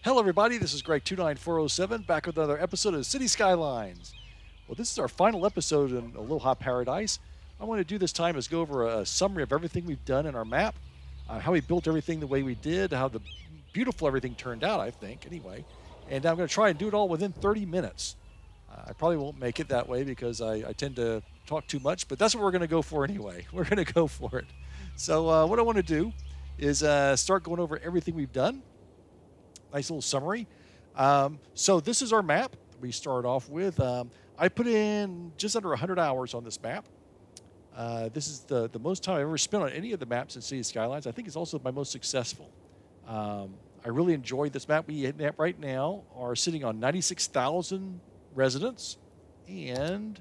Hello, everybody. This is Greg29407 back with another episode of City Skylines. Well, this is our final episode in Aloha Paradise. What I want to do this time is go over a summary of everything we've done in our map, how we built everything the way we did, how the beautiful everything turned out, I think, anyway. And I'm going to try and do it all within 30 minutes. I probably won't make it that way because I tend to talk too much, but that's what we're going to go for anyway. We're going to go for it. So, what I want to do is start going over everything we've done. Nice little summary. So this is our map we start off with. I put in just under 100 hours on this map. This is the most time I've ever spent on any of the maps in City Skylines. I think it's also my most successful. I really enjoyed this map. We right now are sitting on 96,000 residents, and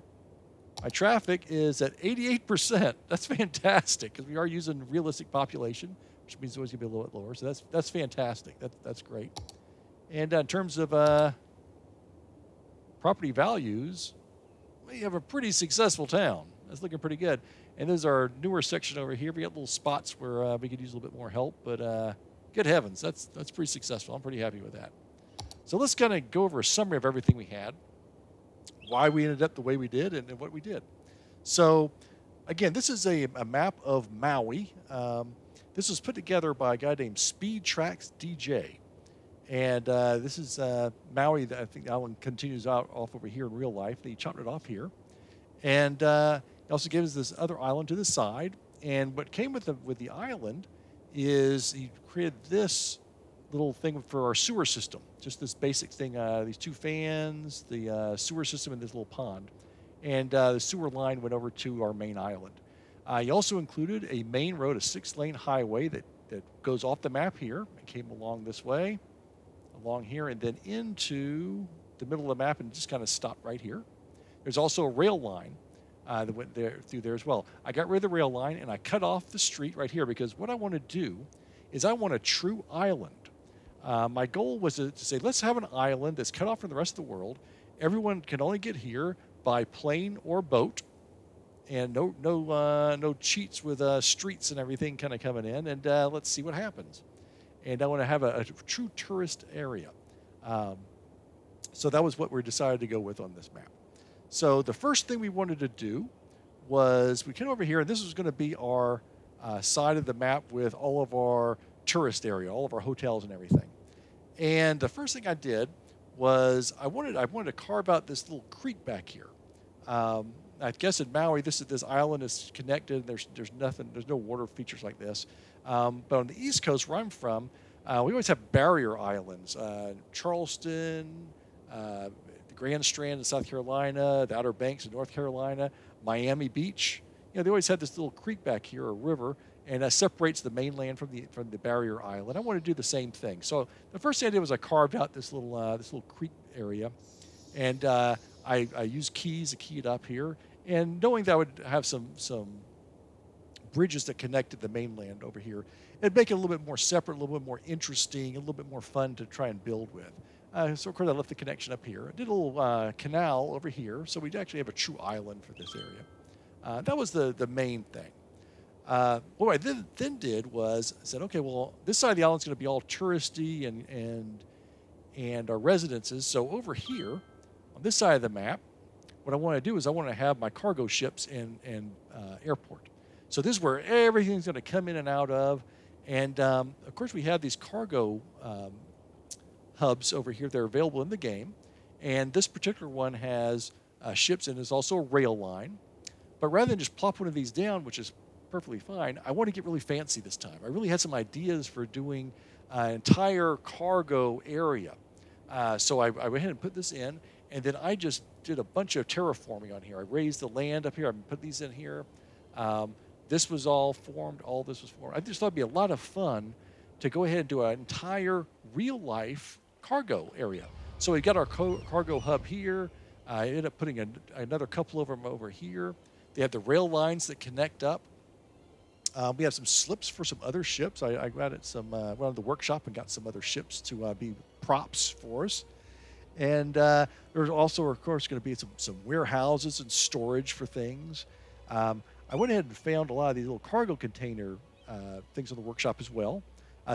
my traffic is at 88%. That's fantastic because we are using realistic population, which means it's always going to be a little bit lower. So that's fantastic. That's great. And in terms of property values, we have a pretty successful town. That's looking pretty good. And there's our newer section over here. We got little spots where we could use a little bit more help, but good heavens, that's pretty successful. I'm pretty happy with that. So let's kind of go over a summary of everything we had, why we ended up the way we did, and what we did. So again, this is a map of Maui. This was put together by a guy named Speed Tracks DJ. And this is Maui. That I think that one continues off over here in real life. He chopped it off here. And he also gave us this other island to the side. And what came with the island is he created this little thing for our sewer system. Just this basic thing, these two fans, the sewer system, and this little pond. And the sewer line went over to our main island. He also included a main road, a 6-lane highway that goes off the map here and came along this way, along here, and then into the middle of the map and just kind of stopped right here. There's also a rail line that went through there as well. I got rid of the rail line and I cut off the street right here because what I want to do is I want a true island. My goal was to say, let's have an island that's cut off from the rest of the world. Everyone can only get here by plane or boat. And no cheats with streets and everything kind of coming in, and let's see what happens. And I want to have a true tourist area. So that was what we decided to go with on this map. So the first thing we wanted to do was we came over here, and this was going to be our side of the map with all of our tourist area, all of our hotels and everything. And the first thing I did was I wanted to carve out this little creek back here. I guess in Maui, this island is connected. There's no water features like this. But on the East Coast, where I'm from, we always have barrier islands. Charleston, the Grand Strand in South Carolina, the Outer Banks in North Carolina, Miami Beach. You know, they always have this little creek back here, or river, and that separates the mainland from the barrier island. I want to do the same thing. So the first thing I did was I carved out this little creek area, and I used keys to key it up here, and knowing that I would have some bridges that connected the mainland over here, it'd make it a little bit more separate, a little bit more interesting, a little bit more fun to try and build with. So of course I left the connection up here. I did a little canal over here, so we'd actually have a true island for this area. That was the main thing. What I then did was I said, okay, well, this side of the island's going to be all touristy and our residences. So over here, on this side of the map, what I want to do is I want to have my cargo ships and airport. So this is where everything's going to come in and out of. And, of course, we have these cargo hubs over here that are available in the game. And this particular one has ships, and there's also a rail line. But rather than just plop one of these down, which is perfectly fine, I want to get really fancy this time. I really had some ideas for doing an entire cargo area. So I went ahead and put this in. And then I just did a bunch of terraforming on here. I raised the land up here. I put these in here. This was all formed. All this was formed. I just thought it'd be a lot of fun to go ahead and do an entire real-life cargo area. So we got our cargo hub here. I ended up putting another couple of them over here. They have the rail lines that connect up. We have some slips for some other ships. I got at went to the workshop and got some other ships to be props for us. And there's also, of course, going to be some warehouses and storage for things. I went ahead and found a lot of these little cargo container things in the workshop as well.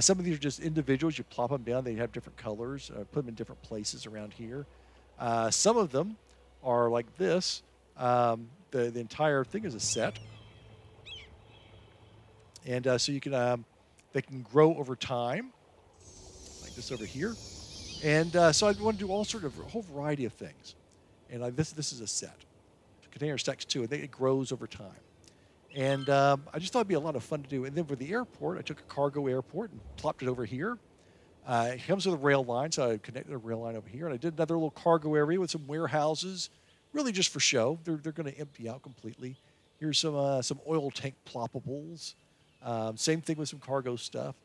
Some of these are just individuals. You plop them down. They have different colors. Put them in different places around here. Some of them are like this. The entire thing is a set. And so you can, they can grow over time, like this over here. And so I want to do all sort of a whole variety of things. And this is a set. Container stacks too, and it grows over time. And I just thought it'd be a lot of fun to do. And then for the airport, I took a cargo airport and plopped it over here. It comes with a rail line, so I connected a rail line over here. And I did another little cargo area with some warehouses, really just for show. They're going to empty out completely. Here's some oil tank ploppables. Same thing with some cargo stuff.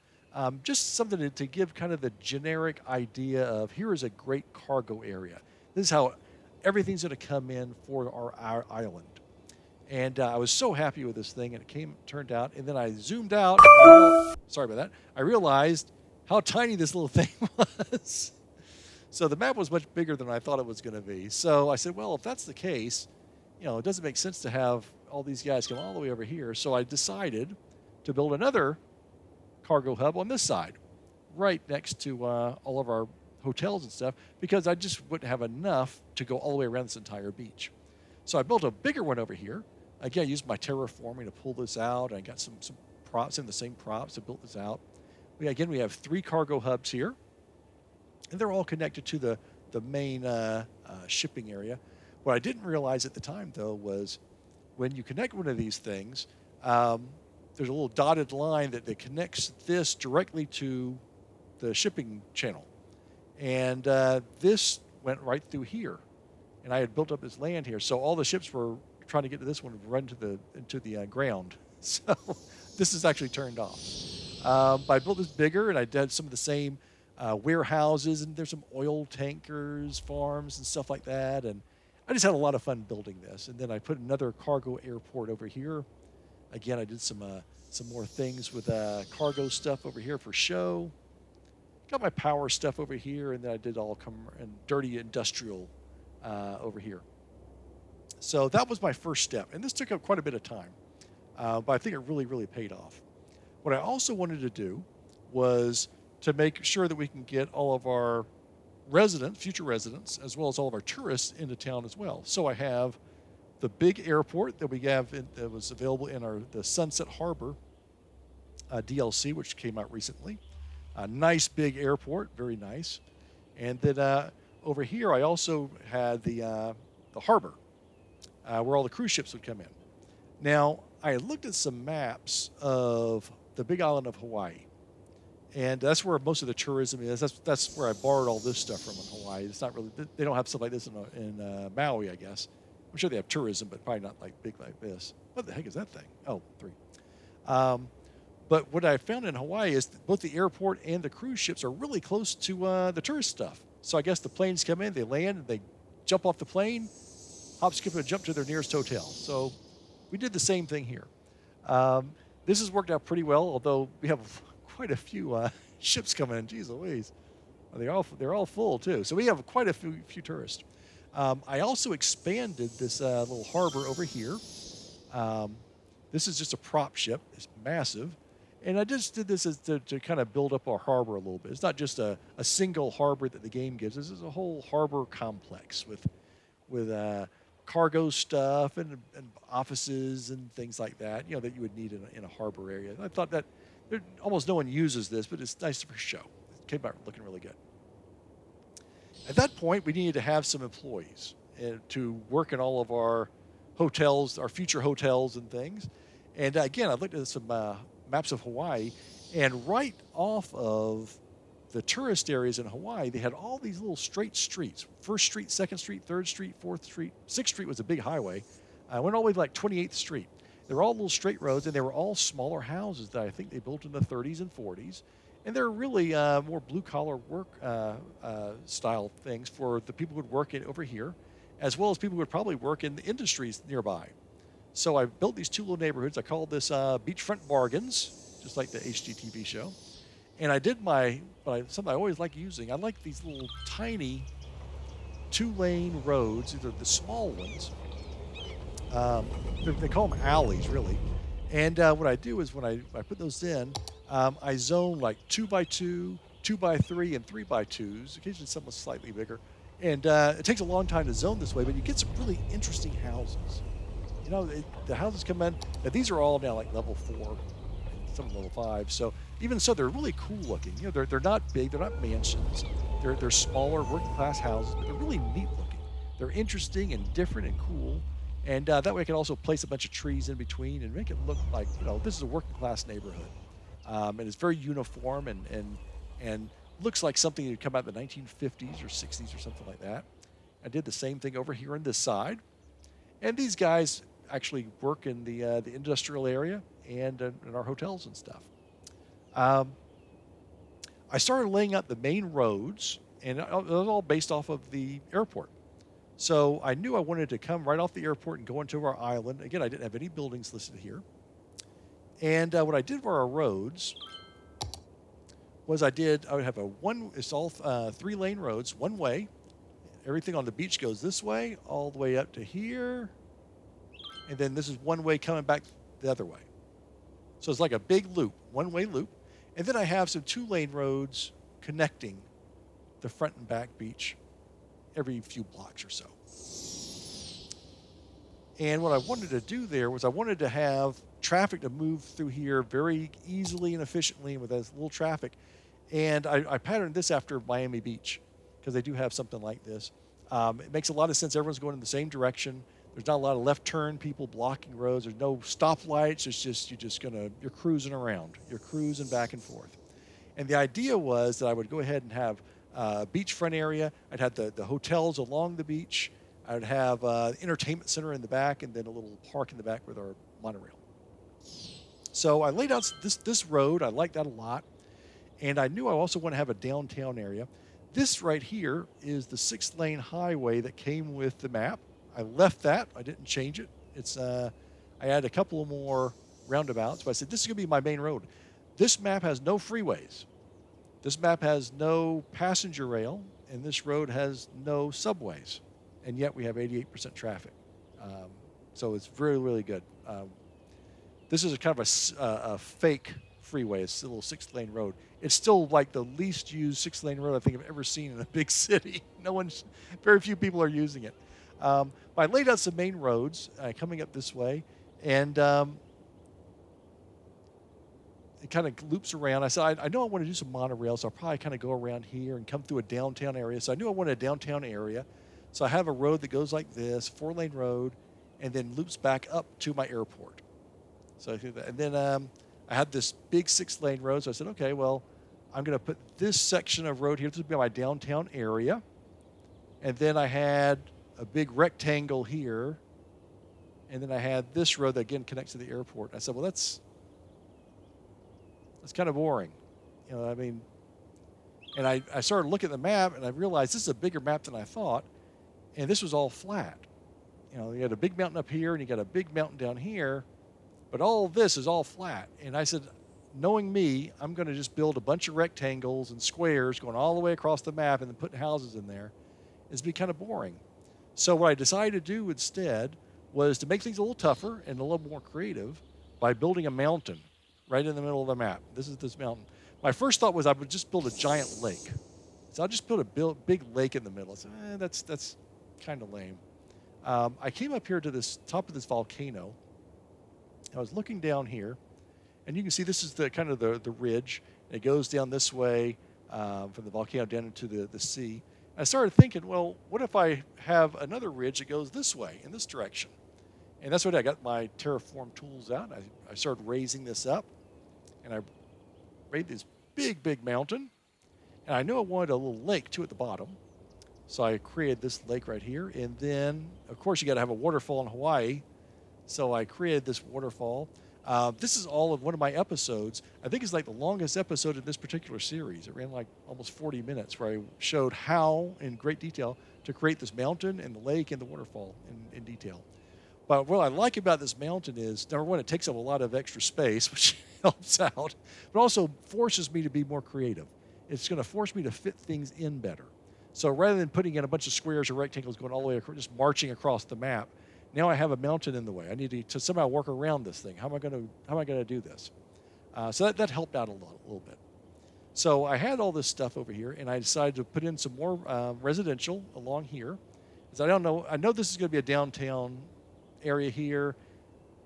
Just something to give kind of the generic idea of here is a great cargo area. This is how everything's going to come in for our island. And I was so happy with this thing, and it turned out. And then I zoomed out. Sorry about that. I realized how tiny this little thing was. So the map was much bigger than I thought it was going to be. So I said, well, if that's the case, it doesn't make sense to have all these guys come all the way over here. So I decided to build another cargo hub on this side, right next to all of our hotels and stuff, because I just wouldn't have enough to go all the way around this entire beach. So I built a bigger one over here. Again, I used my terraforming to pull this out. I got some props in the same props to build this out. We have 3 cargo hubs here, and they're all connected to the main shipping area. What I didn't realize at the time, though, was when you connect one of these things, there's a little dotted line that connects this directly to the shipping channel. And this went right through here. And I had built up this land here. So all the ships were trying to get to this one and run into the ground. So this is actually turned off. I built this bigger, and I did some of the same warehouses, and there's some oil tankers, farms, and stuff like that. And I just had a lot of fun building this. And then I put another cargo airport over here. Again, I did some more things with cargo stuff over here for show. Got my power stuff over here, and then I did all dirty industrial over here. So that was my first step, and this took up quite a bit of time, but I think it really, really paid off. What I also wanted to do was to make sure that we can get all of our future residents, as well as all of our tourists into town as well. So I have the big airport that we have that was available in the Sunset Harbor DLC, which came out recently. A nice big airport, very nice. And then over here, I also had the harbor where all the cruise ships would come in. Now, I looked at some maps of the big island of Hawaii, and that's where most of the tourism is. That's where I borrowed all this stuff from in Hawaii. It's not really, they don't have stuff like this in Maui, I guess. I'm sure they have tourism, but probably not like big like this. What the heck is that thing? Oh, 3. But what I found in Hawaii is that both the airport and the cruise ships are really close to the tourist stuff. So I guess the planes come in, they land, and they jump off the plane, hop, skip, and jump to their nearest hotel. So we did the same thing here. This has worked out pretty well, although we have quite a few ships coming in. Jeez Louise. They're all full, too. So we have quite a few tourists. I also expanded this little harbor over here. This is just a prop ship. It's massive. And I just did this to kind of build up our harbor a little bit. It's not just a single harbor that the game gives. This is a whole harbor complex with cargo stuff and offices and things like that, that you would need in a harbor area. And I thought that almost no one uses this, but it's nice for show. It came out looking really good. At that point, we needed to have some employees to work in all of our hotels, our future hotels and things. And again, I looked at some maps of Hawaii, and right off of the tourist areas in Hawaii, they had all these little straight streets. 1st Street, 2nd Street, 3rd Street, 4th Street. 6th Street was a big highway. I went all the way to like 28th Street. They were all little straight roads, and they were all smaller houses that I think they built in the 30s and 40s. And they're really more blue-collar work style things for the people who would work over here, as well as people who would probably work in the industries nearby. So I built these 2 little neighborhoods. I called this Beachfront Bargains, just like the HGTV show. And I did something I always like using. I like these little tiny 2-lane roads, either the small ones. They call them alleys, really. And what I do is when I put those in, I zone like 2x2, 2x3, and 3x2s, occasionally some slightly bigger. And it takes a long time to zone this way, but you get some really interesting houses. The houses come in. Now, these are all now like level 4 and some level 5. So even so, they're really cool looking. They're not big. They're not mansions. They're smaller working class houses, but they're really neat looking. They're interesting and different and cool. And that way I can also place a bunch of trees in between and make it look like, this is a working class neighborhood. And it's very uniform and looks like something that would come out in the 1950s or 60s or something like that. I did the same thing over here on this side. And these guys actually work in the industrial area and in our hotels and stuff. I started laying out the main roads, and it was all based off of the airport. So I knew I wanted to come right off the airport and go into our island. Again, I didn't have any buildings listed here. And what I did for our roads was I would have it's all 3-lane roads, one way. Everything on the beach goes this way, all the way up to here. And then this is one way coming back the other way. So it's like a big loop, one-way loop. And then I have some 2-lane roads connecting the front and back beach every few blocks or so. And what I wanted to do there was I wanted to have traffic to move through here very easily and efficiently with as little traffic. And I patterned this after Miami Beach because they do have something like this. It makes a lot of sense. Everyone's going in the same direction. There's not a lot of left turn people blocking roads. There's no stoplights. It's just you're cruising around. You're cruising back and forth. And the idea was that I would go ahead and have a beachfront area. I'd have the hotels along the beach. I would have an entertainment center in the back and then a little park in the back with our monorail. So I laid out this road. I liked that a lot. And I knew I also want to have a downtown area. This right here is the 6-lane highway that came with the map. I left that. I didn't change it. I added a couple of more roundabouts, but I said, this is going to be my main road. This map has no freeways. This map has no passenger rail, and this road has no subways. And yet we have 88% traffic. So it's really, really good. This is a kind of a fake freeway. It's a little 6-lane road. It's still like the least used 6-lane road I think I've ever seen in a big city. Very few people are using it. But I laid out some main roads coming up this way, and it kind of loops around. I said, I know I want to do some monorails, so I'll probably kind of go around here and come through a downtown area. So I knew I wanted a downtown area. So I have a road that goes like this, 4-lane road, and then loops back up to my airport. So I do that. And then I had this big 6-lane road. So I said, okay, well, I'm going to put this section of road here. This will be my downtown area. And then I had a big rectangle here. And then I had this road that, again, connects to the airport. I said, well, that's kind of boring. And I started looking at the map, and I realized this is a bigger map than I thought. And this was all flat. You had a big mountain up here, and you got a big mountain down here. But all of this is all flat. And I said, knowing me, I'm going to just build a bunch of rectangles and squares going all the way across the map and then putting houses in there. It's be kind of boring. So what I decided to do instead was to make things a little tougher and a little more creative by building a mountain right in the middle of the map. This is this mountain. My first thought was I would just build a giant lake. So I'll just build a big lake in the middle. I said, that's kind of lame. I came up here to this top of this volcano. I was looking down here, and you can see this is the kind of the ridge. It goes down this way from the volcano down into the sea. And I started thinking, well, what if I have another ridge that goes this way, in this direction? And that's what I got my terraform tools out. I started raising this up, and I made this big mountain. And I knew I wanted a little lake, too, at the bottom. So I created this lake right here. And then, of course, you got to have a waterfall in Hawaii. So I created this waterfall. This is all of one of my episodes. I think it's like the longest episode in this particular series. It ran like almost 40 minutes where I showed how, in great detail, to create this mountain and the lake and the waterfall in detail. But what I like about this mountain is, number one, it takes up a lot of extra space, which helps out, but also forces me to be more creative. It's going to force me to fit things in better. So rather than putting in a bunch of squares or rectangles going all the way across, just marching across the map, now I have a mountain in the way. I need to somehow work around this thing. How am I going to do this? So that helped out a little bit. So I had all this stuff over here, and I decided to put in some more residential along here. Because I know this is going to be a downtown area here.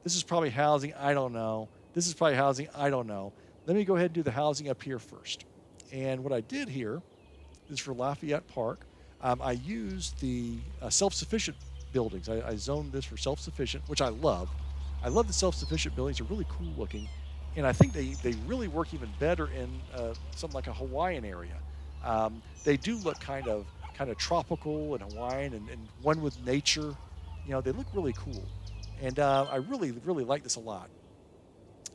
This is probably housing. I don't know. This is probably housing. I don't know. Let me go ahead and do the housing up here first. And what I did here is for Lafayette Park, I used the self-sufficient buildings. I zoned this for self-sufficient, which I love. I love the self-sufficient buildings. They're really cool looking. And I think they really work even better in something like a Hawaiian area. They do look kind of tropical and Hawaiian and one with nature. They look really cool. And I really, really like this a lot.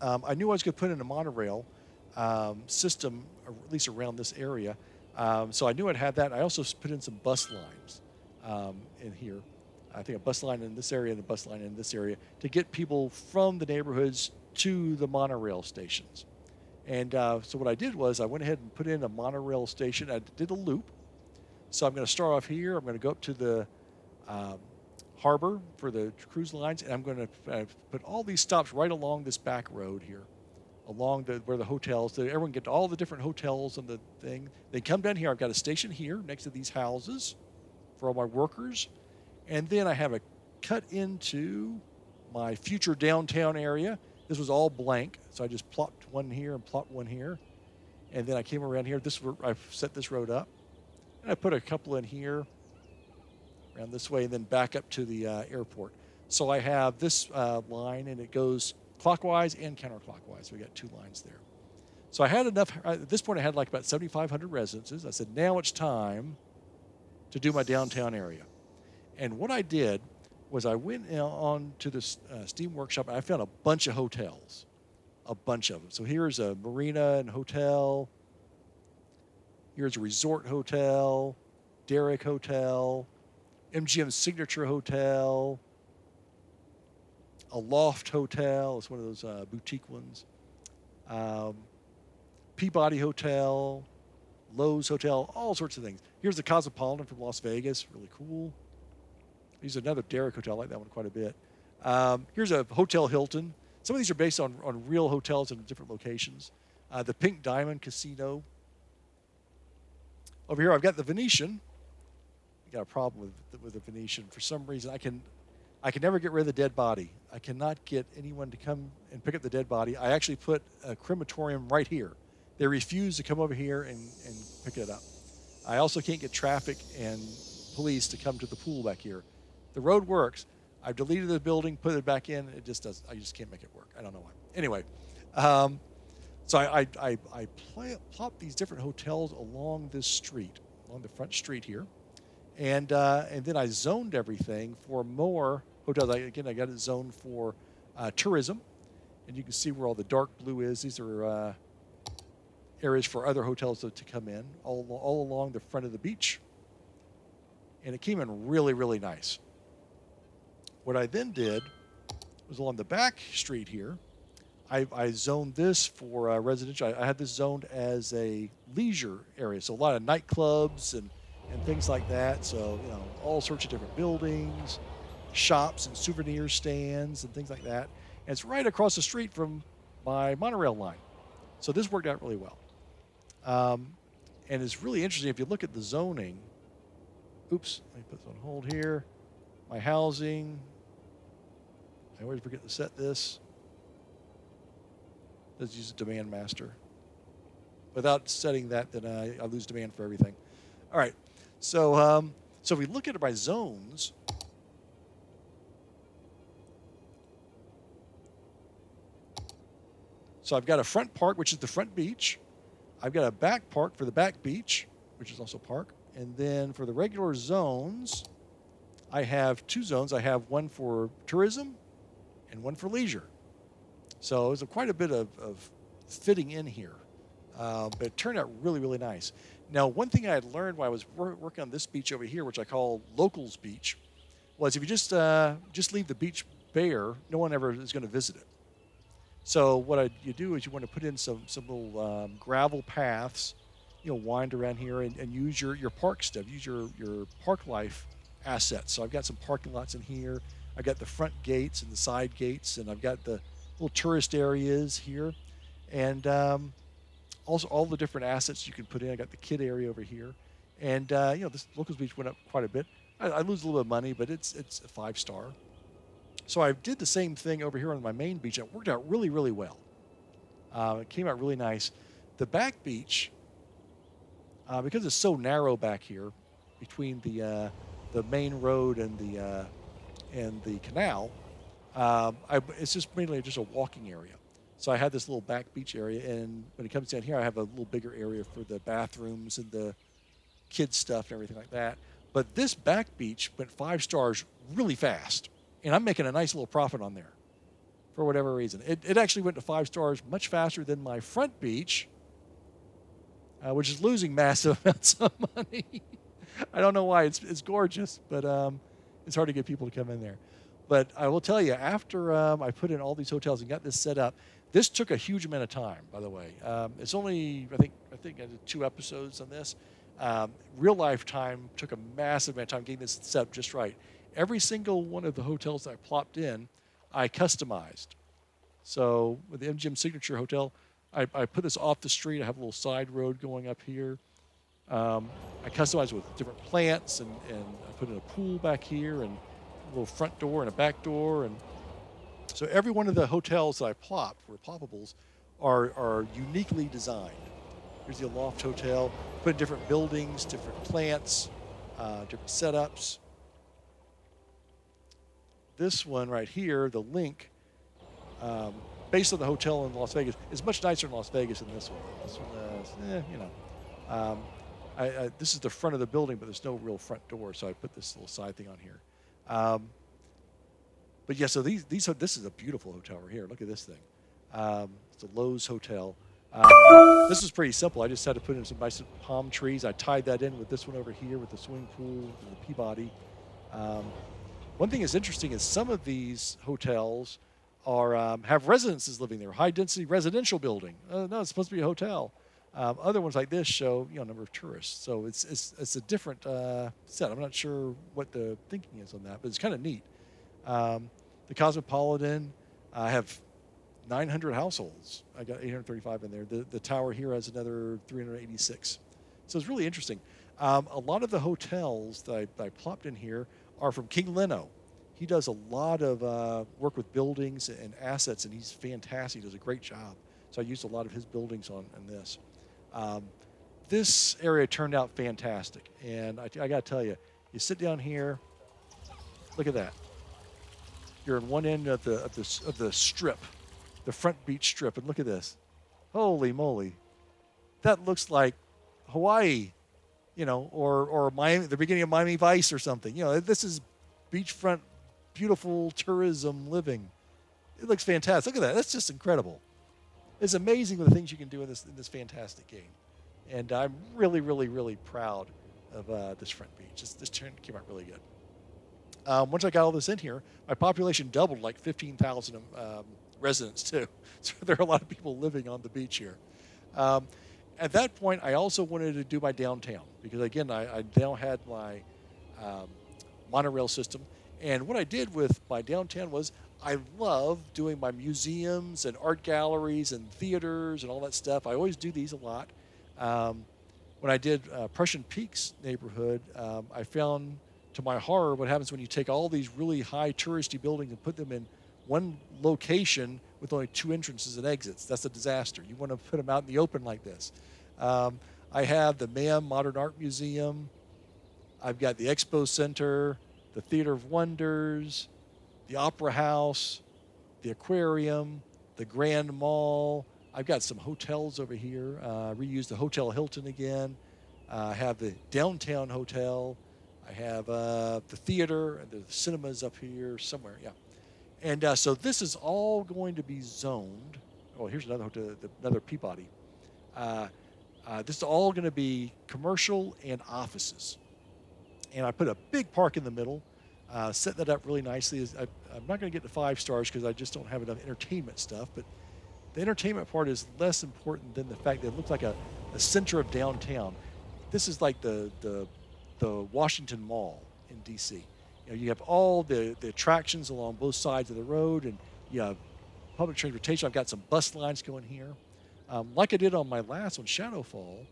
I knew I was going to put in a monorail system, at least around this area. So I knew I'd have that. I also put in some bus lines in here. I think a bus line in this area and a bus line in this area to get people from the neighborhoods to the monorail stations. And so what I did was I went ahead and put in a monorail station. I did a loop. So I'm going to start off here. I'm going to go up to the harbor for the cruise lines, and I'm going to put all these stops right along this back road here, along where the hotels, so everyone get to all the different hotels and the thing. They come down here. I've got a station here next to these houses for all my workers. And then I have a cut into my future downtown area. This was all blank, so I just plopped one here and plopped one here. And then I came around here. I've set this road up. And I put a couple in here, around this way, and then back up to the airport. So I have this line, and it goes clockwise and counterclockwise. So we got two lines there. So I had enough. At this point, I had like about 7,500 residences. I said, now it's time to do my downtown area. And what I did was I went on to the Steam Workshop, and I found a bunch of hotels, a bunch of them. So here's a marina and hotel. Here's a resort hotel, Derrick Hotel, MGM Signature Hotel, Aloft Hotel. It's one of those boutique ones. Peabody Hotel, Lowe's Hotel, all sorts of things. Here's the Cosmopolitan from Las Vegas, really cool. Here's another Derrick Hotel. I like that one quite a bit. Here's a Hotel Hilton. Some of these are based on real hotels in different locations. The Pink Diamond Casino. Over here, I've got the Venetian. I got a problem with the Venetian. For some reason, I can never get rid of the dead body. I cannot get anyone to come and pick up the dead body. I actually put a crematorium right here. They refuse to come over here and pick it up. I also can't get traffic and police to come to the pool back here. The road works. I've deleted the building, put it back in. It just does. I just can't make it work. I don't know why. Anyway, so I plopped these different hotels along this street, along the front street here, and then I zoned everything for more hotels. I got it zoned for tourism, and you can see where all the dark blue is. These are areas for other hotels to come in all along the front of the beach, and it came in really, really nice. What I then did was along the back street here, I zoned this for residential. I had this zoned as a leisure area, so a lot of nightclubs and things like that. So, all sorts of different buildings, shops and souvenir stands and things like that. And it's right across the street from my monorail line. So this worked out really well. And it's really interesting if you look at the zoning. Oops, let me put this on hold here. My housing. I always forget to set this. Let's use a demand master. Without setting that, then I lose demand for everything. All right. So if we look at my zones, so I've got a front park, which is the front beach. I've got a back park for the back beach, which is also park. And then for the regular zones, I have two zones. I have one for tourism and one for leisure. So there's quite a bit of fitting in here. But it turned out really, really nice. Now, one thing I had learned while I was working on this beach over here, which I call Locals Beach, was if you just leave the beach bare, no one ever is going to visit it. So what you do is you want to put in some little gravel paths, wind around here and use your park stuff, use your park life assets. So I've got some parking lots in here. I've got the front gates and the side gates, and I've got the little tourist areas here. and also all the different assets you can put in. I got the kid area over here, and this Locals Beach went up quite a bit. I lose a little bit of money, but it's a 5-star. So I did the same thing over here on my main beach. It worked out really, really well. It came out really nice. The back beach, because it's so narrow back here between the main road and the canal, it's just mainly just a walking area. So I had this little back beach area, and when it comes down here, I have a little bigger area for the bathrooms and the kids stuff and everything like that. But this back beach went 5 stars really fast, and I'm making a nice little profit on there for whatever reason. It actually went to 5 stars much faster than my front beach, which is losing massive amounts of money. I don't know why. It's gorgeous, but it's hard to get people to come in there. But I will tell you, after I put in all these hotels and got this set up, this took a huge amount of time, by the way. It's only, I think I did 2 episodes on this. Real life time took a massive amount of time getting this set up just right. Every single one of the hotels that I plopped in, I customized. So with the MGM Signature Hotel, I put this off the street. I have a little side road going up here. I customized with different plants, and I put in a pool back here, and a little front door and a back door. And so every one of the hotels that I plopped, were ploppables, are uniquely designed. Here's the Aloft Hotel. Put in different buildings, different plants, different setups. This one right here, the Link, based on the hotel in Las Vegas, is much nicer in Las Vegas than this one. This one, this is the front of the building, but there's no real front door, so I put this little side thing on here. But yeah, so this is a beautiful hotel right here. Look at this thing. It's a Lowe's hotel. This is pretty simple. I just had to put in some nice palm trees. I tied that in with this one over here with the swimming pool and the Peabody. One thing that's interesting is some of these hotels have residences living there, high-density residential building. No, it's supposed to be a hotel. Other ones like this show, a number of tourists. So it's a different set. I'm not sure what the thinking is on that, but it's kind of neat. The Cosmopolitan, I have 900 households. I got 835 in there. The tower here has another 386. So it's really interesting. A lot of the hotels that I plopped in here are from King Leno. He does a lot of work with buildings and assets, and he's fantastic. He does a great job. So I used a lot of his buildings on this. This area turned out fantastic, and I got to tell you, you sit down here, look at that. You're on one end of the strip, the front beach strip, and look at this. Holy moly, that looks like Hawaii, or Miami, the beginning of Miami Vice or something. This is beachfront, beautiful tourism living. It looks fantastic. Look at that. That's just incredible. It's amazing the things you can do in this fantastic game. And I'm really, really, really proud of this front beach. This came out really good. Once I got all this in here, my population doubled, like 15,000 residents too. So there are a lot of people living on the beach here. At that point, I also wanted to do my downtown because, again, I now had my monorail system. And what I did with my downtown was I love doing my museums and art galleries and theaters and all that stuff. I always do these a lot. When I did Prussian Peaks neighborhood, I found, to my horror, what happens when you take all these really high touristy buildings and put them in one location with only 2 entrances and exits. That's a disaster. You want to put them out in the open like this. I have the MAM Modern Art Museum. I've got the Expo Center, the Theater of Wonders, the Opera House, the Aquarium, the Grand Mall. I've got some hotels over here. Reused the Hotel Hilton again. I have the Downtown Hotel. I have the theater and the cinemas up here somewhere. Yeah. And so this is all going to be zoned. Oh, here's another hotel, another Peabody. This is all going to be commercial and offices. And I put a big park in the middle, set that up really nicely. I'm not going to get to 5 stars because I just don't have enough entertainment stuff, but the entertainment part is less important than the fact that it looks like a center of downtown. This is like the Washington Mall in D.C. You have all the attractions along both sides of the road, and you have public transportation. I've got some bus lines going here. Like I did on my last one, Shadow Falls,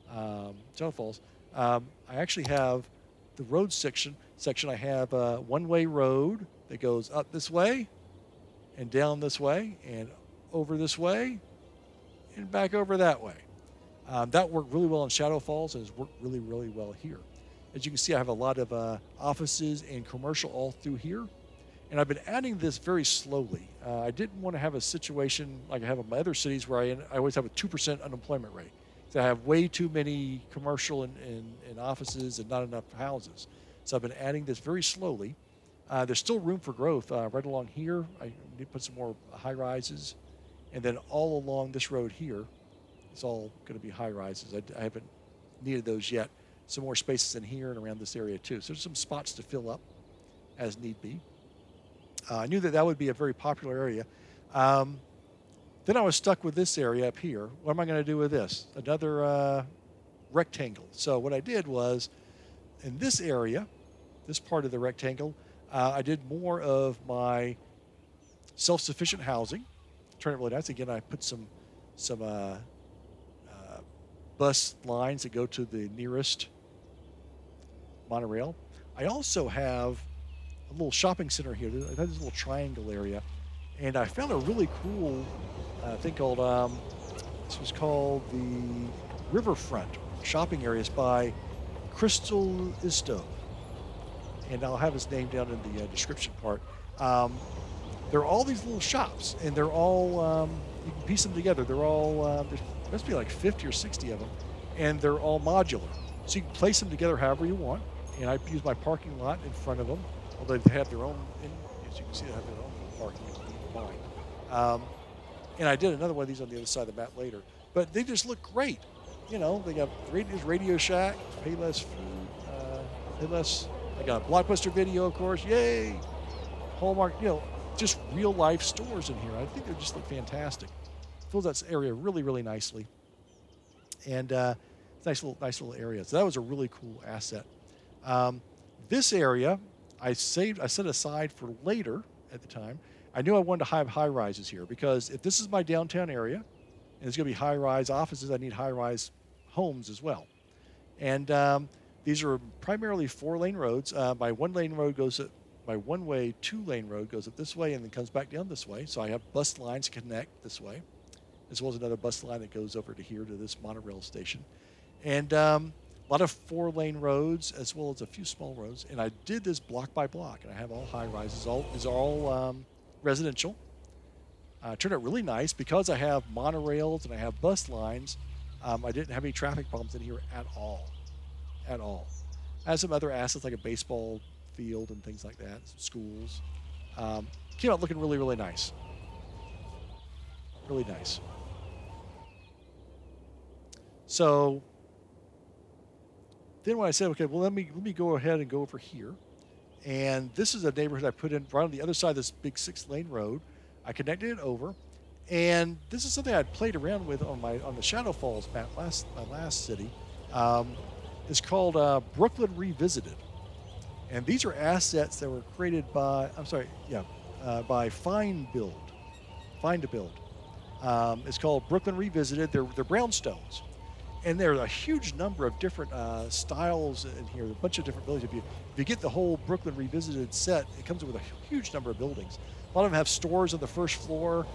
I actually have the road section. I have a one-way road that goes up this way and down this way and over this way and back over that way. That worked really well in Shadow Falls and has worked really, really well here. As you can see, I have a lot of offices and commercial all through here. And I've been adding this very slowly. I didn't want to have a situation like I have in my other cities where I always have a 2% unemployment rate. So I have way too many commercial and offices and not enough houses. So I've been adding this very slowly. There's still room for growth right along here. I need to put some more high rises. And then all along this road here, it's all going to be high rises. I haven't needed those yet. Some more spaces in here and around this area too. So there's some spots to fill up as need be. I knew that would be a very popular area. Then I was stuck with this area up here. What am I going to do with this? Another rectangle. So what I did was, in this area, this part of the rectangle, I did more of my self-sufficient housing. Turned it really nice. Again, I put some bus lines that go to the nearest monorail. I also have a little shopping center here. I have this little triangle area, and I found a really cool thing called this was called the Riverfront shopping areas by Crystal Isto, and I'll have his name down in the description part. There are all these little shops, and they're all you can piece them together. They're all there must be like 50 or 60 of them, and they're all modular, so you can place them together however you want. And I use my parking lot in front of them. Although they have their own, as you can see, they have their own parking line. And I did another one of these on the other side of the map later. But they just look great. You know, they got Radio Shack, pay less food, pay less. I got a Blockbuster Video, of course. Yay! Hallmark, just real life stores in here. I think they just look fantastic. Fills that area really, really nicely. And it's nice little area. So that was a really cool asset. This area, I set aside for later at the time. I knew I wanted to have high rises here because if this is my downtown area and it's going to be high rise offices, I need high rise homes as well. And these are primarily 4-lane roads. My one-way 2-lane road goes up this way and then comes back down this way. So I have bus lines connect this way, as well as another bus line that goes over to here to this monorail station. And a lot of 4-lane roads as well as a few small roads. And I did this block by block, and I have all high rises. These are all residential. Turned out really nice because I have monorails and I have bus lines. I didn't have any traffic problems in here at all. At all. I had some other assets like a baseball field and things like that, some schools. Came out looking really, really nice. Really nice. So then when I said, okay, well, let me go ahead and go over here. And this is a neighborhood I put in right on the other side of this big 6-lane road. I connected it over. And this is something I'd played around with on the Shadow Falls map, my last city. It's called Brooklyn Revisited. And these are assets that were created by, by Find to Build. It's called Brooklyn Revisited. They're brownstones. And there's a huge number of different styles in here, a bunch of different buildings. If you get the whole Brooklyn Revisited set, it comes with a huge number of buildings. A lot of them have stores on the first floor.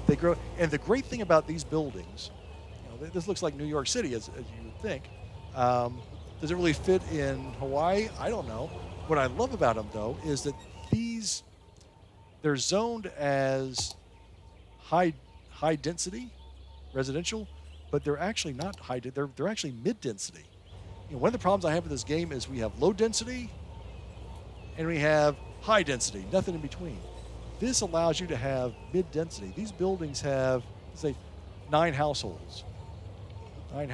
They grow, and the great thing about these buildings, this looks like New York City, as you would think. Does it really fit in Hawaii? I don't know. What I love about them, though, is that they're zoned as high density residential, but they're actually not high. They're actually mid density. One of the problems I have with this game is we have low density and we have high density, nothing in between. This allows you to have mid density. These buildings have, say, 9 households, 12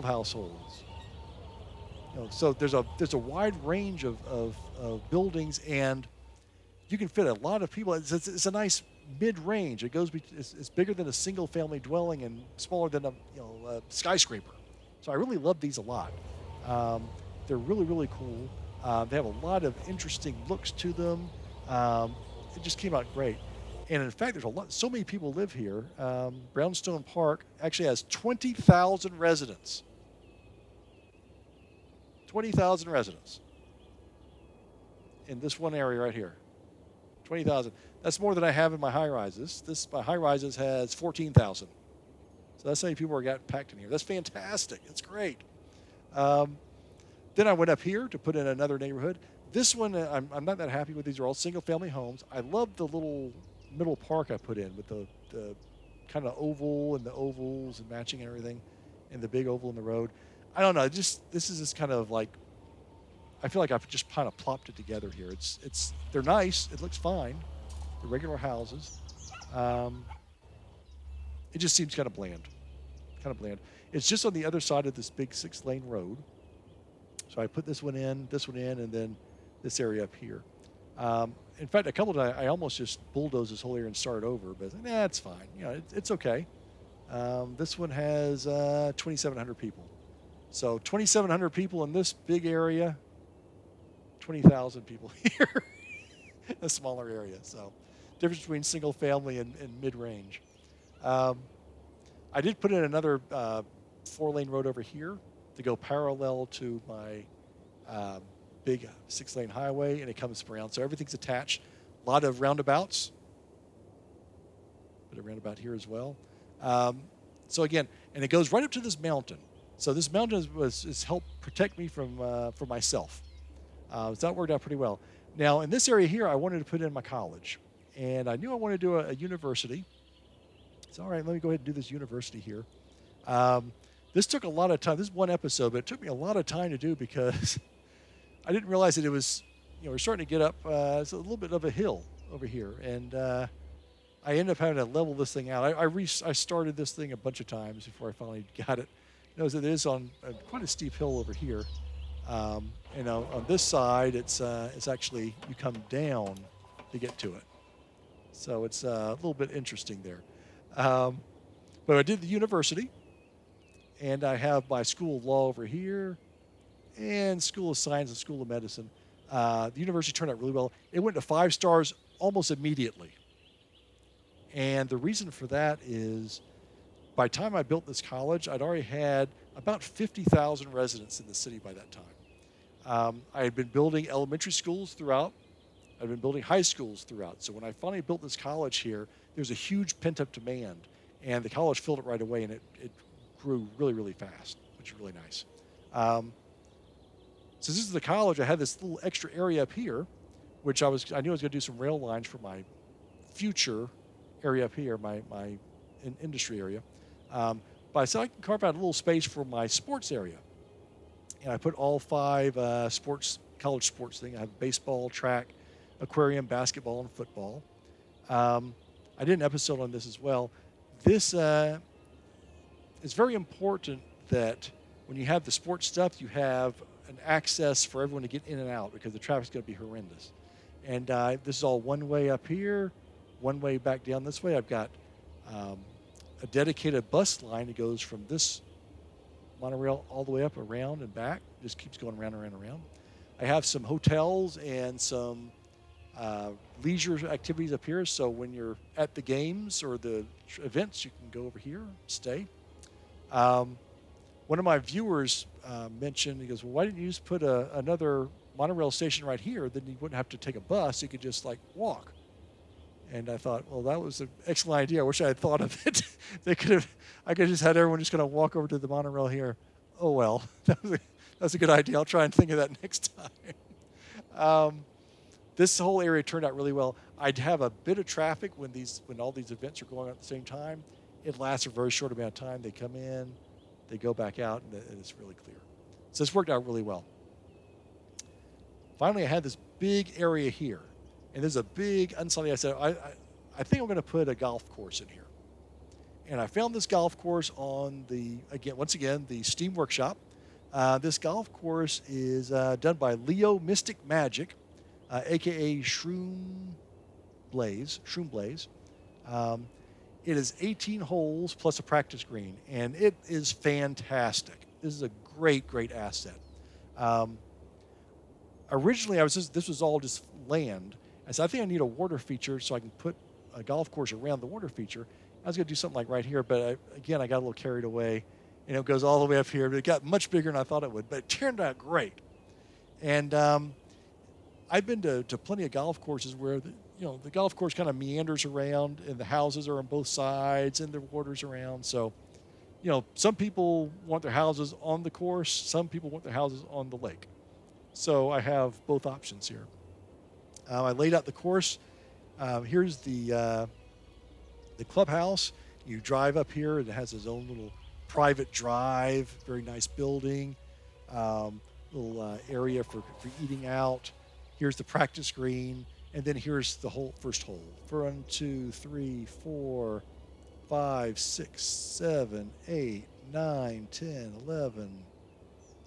households. So there's a wide range of buildings, and you can fit a lot of people. It's a nice mid-range. It's bigger than a single-family dwelling and smaller than a skyscraper. So I really love these a lot. They're really, really cool. They have a lot of interesting looks to them. It just came out great. And in fact, there's so many people live here. Brownstone Park actually has 20,000 residents. 20,000 residents in this one area right here. 20,000. That's more than I have in my high rises. My high rises has 14,000. So that's how many people are got packed in here. That's fantastic. It's great. Then I went up here to put in another neighborhood. This one, I'm not that happy with. These are all single-family homes. I love the little middle park I put in with the kind of oval and the ovals and matching and everything, and the big oval in the road. I don't know. This is just kind of like, I feel like I've just kind of plopped it together here. They're nice. It looks fine. They're regular houses. It just seems kind of bland. It's just on the other side of this big 6-lane road. So I put this one in, and then this area up here. In fact, a couple of times I almost just bulldozed this whole area and started over, but it's fine. It's okay. This one has 2,700 people. So 2,700 people in this big area, 20,000 people here, a smaller area. So difference between single family and mid-range. I did put in another 4-lane road over here to go parallel to my big 6-lane highway, and it comes around. So everything's attached. A lot of roundabouts. Put a roundabout here as well. So again, and it goes right up to this mountain. So this mountain is helped protect me from myself. So that worked out pretty well. Now, in this area here, I wanted to put in my college. And I knew I wanted to do a university. So, all right, let me go ahead and do this university here. This took a lot of time. This is one episode, but it took me a lot of time to do because I didn't realize that it was, we're starting to get up. It's a little bit of a hill over here. And I ended up having to level this thing out. I started this thing a bunch of times before I finally got it. It is on quite a steep hill over here. On this side, it's actually, you come down to get to it. So it's a little bit interesting there. But I did the university, and I have my School of Law over here, and School of Science and School of Medicine. The university turned out really well. It went to 5 stars almost immediately. And the reason for that is by the time I built this college, I'd already had about 50,000 residents in the city by that time. I had been building elementary schools throughout. I'd been building high schools throughout. So when I finally built this college here, there was a huge pent-up demand. And the college filled it right away, and it grew really, really fast, which is really nice. So this is the college. I had this little extra area up here, which I knew I was going to do some rail lines for my future area up here, my industry area. But I said I can carve out a little space for my sports area. And I put all 5 college sports things. I have baseball, track, aquarium, basketball, and football. I did an episode on this as well. This is very important that when you have the sports stuff, you have an access for everyone to get in and out because the traffic's going to be horrendous. And this is all one way up here, one way back down this way. I've got a dedicated bus line that goes from this monorail all the way up around and back. Just keeps going around and around and around. I have some hotels and some leisure activities up here. So when you're at the games or the events, you can go over here, stay. One of my viewers mentioned, he goes, well, why didn't you just put another monorail station right here? Then you wouldn't have to take a bus. You could just walk. And I thought, well, that was an excellent idea. I wish I had thought of it. I could have just had everyone just kind of walk over to the monorail here. Oh, well, that's a good idea. I'll try and think of that next time. This whole area turned out really well. I'd have a bit of traffic when all these events are going on at the same time. It lasts a very short amount of time. They come in, they go back out, and it's really clear. So this worked out really well. Finally, I had this big area here. And there's a big unsightly. I said, I think I'm going to put a golf course in here. And I found this golf course on once again, the Steam Workshop. This golf course is done by Leo Mystic Magic, a.k.a. Shroom Blaze. It is 18 holes plus a practice green, and it is fantastic. This is a great, great asset. Originally, this was all just land. I said, I think I need a water feature so I can put a golf course around the water feature. I was going to do something like right here, but again, I got a little carried away. And it goes all the way up here. But it got much bigger than I thought it would. But it turned out great. And I've been to plenty of golf courses where the golf course kind of meanders around, and the houses are on both sides, and the water's around. So, some people want their houses on the course. Some people want their houses on the lake. So I have both options here. I laid out the course. Here's the clubhouse. You drive up here, and it has its own little private drive, very nice building, little area for eating out. Here's the practice green, and then here's the first hole. 1, 2, 3, 4, 5, 6, 7, 8, 9, 10, 11,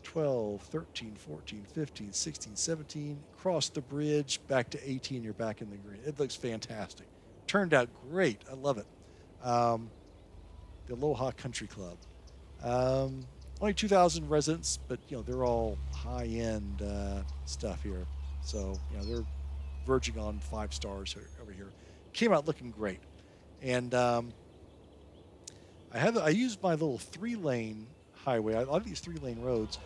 12, 13, 14, 15, 16, 17. Cross the bridge, back to 18, you're back in the green. It looks fantastic. Turned out great. I love it. The Aloha Country Club. Only 2,000 residents, but they're all high-end stuff here. So they're verging on 5 stars over here. Came out looking great, and I used my little 3-lane highway. I love these 3-lane roads.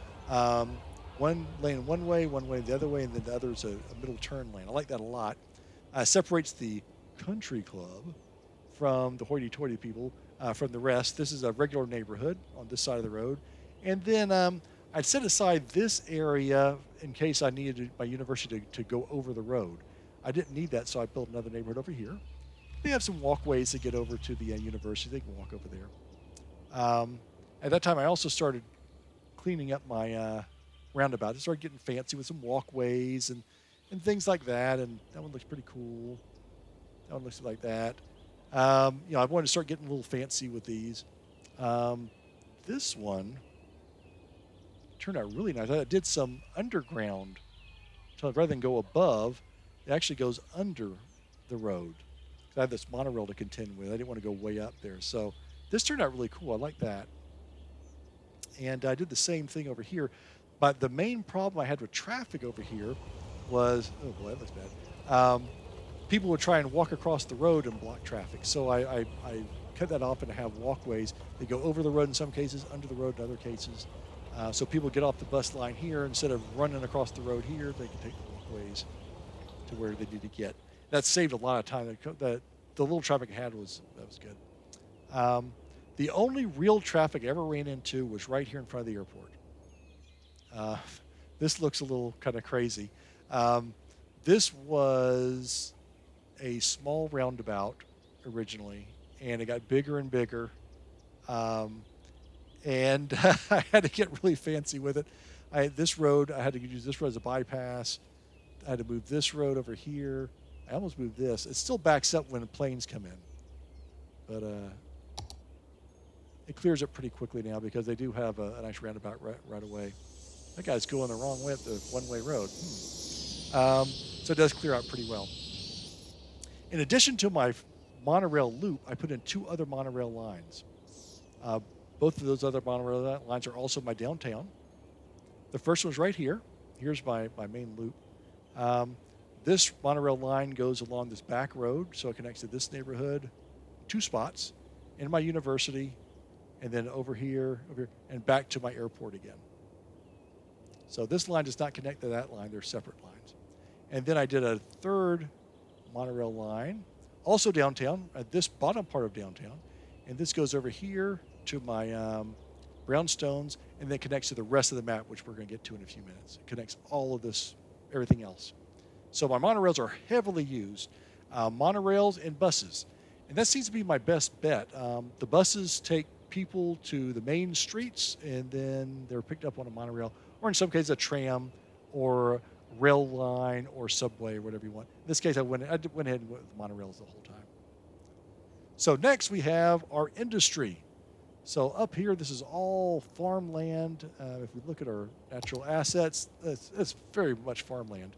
One lane one way the other way, and then the other is a middle turn lane. I like that a lot. Separates the country club from the hoity-toity people. From the rest. This is a regular neighborhood on this side of the road. And then I'd set aside this area in case I needed my university to go over the road. I didn't need that, so I built another neighborhood over here. They have some walkways to get over to the university. They can walk over there. At that time, I also started cleaning up my roundabout. I started getting fancy with some walkways and things like that. And that one looks pretty cool. That one looks like that. I wanted to start getting a little fancy with these. This one turned out really nice. I did some underground. So rather than go above, it actually goes under the road. I have this monorail to contend with. I didn't want to go way up there. So this turned out really cool. I like that. And I did the same thing over here. But the main problem I had with traffic over here was, oh boy, that looks bad. People would try and walk across the road and block traffic. So I cut that off and have walkways. They go over the road in some cases, under the road in other cases. So people get off the bus line here. Instead of running across the road here, they can take the walkways to where they need to get. That saved a lot of time. The little traffic I had was good. The only real traffic I ever ran into was right here in front of the airport. This looks a little kind of crazy. This was a small roundabout originally, and it got bigger and bigger. And I had to get really fancy with it. I had to use this road as a bypass. I had to move this road over here. I almost moved this. It still backs up when the planes come in. But it clears up pretty quickly now because they do have a nice roundabout right away. That guy's going the wrong way up the one-way road. So it does clear out pretty well. In addition to my monorail loop, I put in 2 other monorail lines. Both of those other monorail lines are also my downtown. The first one's right here. Here's my main loop. This monorail line goes along this back road, so it connects to this neighborhood, 2 spots, and my university, and then over here, and back to my airport again. So this line does not connect to that line. They're separate lines. And then I did a 3rd monorail line, also downtown, at this bottom part of downtown, and this goes over here to my brownstones, and then connects to the rest of the map, which we're going to get to in a few minutes. It connects all of this, everything else. So my monorails are heavily used, monorails and buses. And that seems to be my best bet. The buses take people to the main streets, and then they're picked up on a monorail, or in some cases a tram, or rail line, or subway, or whatever you want. In this case, I went ahead and went with monorails the whole time. So next we have our industry. So up here, this is all farmland. If we look at our natural assets, it's very much farmland.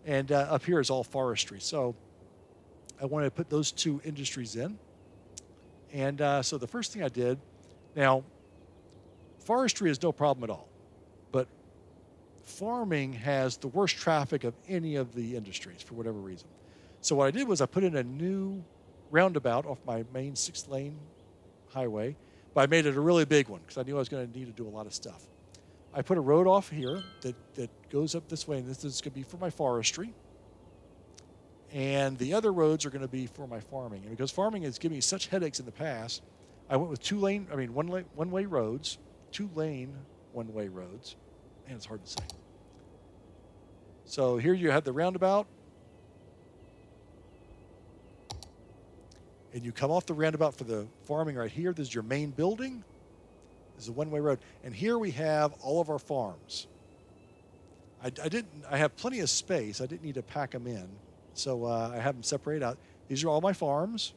And up here is all forestry. So I wanted to put those 2 industries in. And so the first thing I did, now, forestry is no problem at all. But farming has the worst traffic of any of the industries for whatever reason. So what I did was I put in a new roundabout off my main 6-lane highway, but I made it a really big one because I knew I was going to need to do a lot of stuff. I put a road off here that goes up this way, and this is going to be for my forestry. And the other roads are going to be for my farming. And because farming has given me such headaches in the past, I went with one-way roads, 2-lane one-way roads. Man, it's hard to say. So here you have the roundabout. And you come off the roundabout for the farming right here. This is your main building. This is a one-way road. And here we have all of our farms. I have plenty of space. I didn't need to pack them in. So I have them separated out. These are all my farms.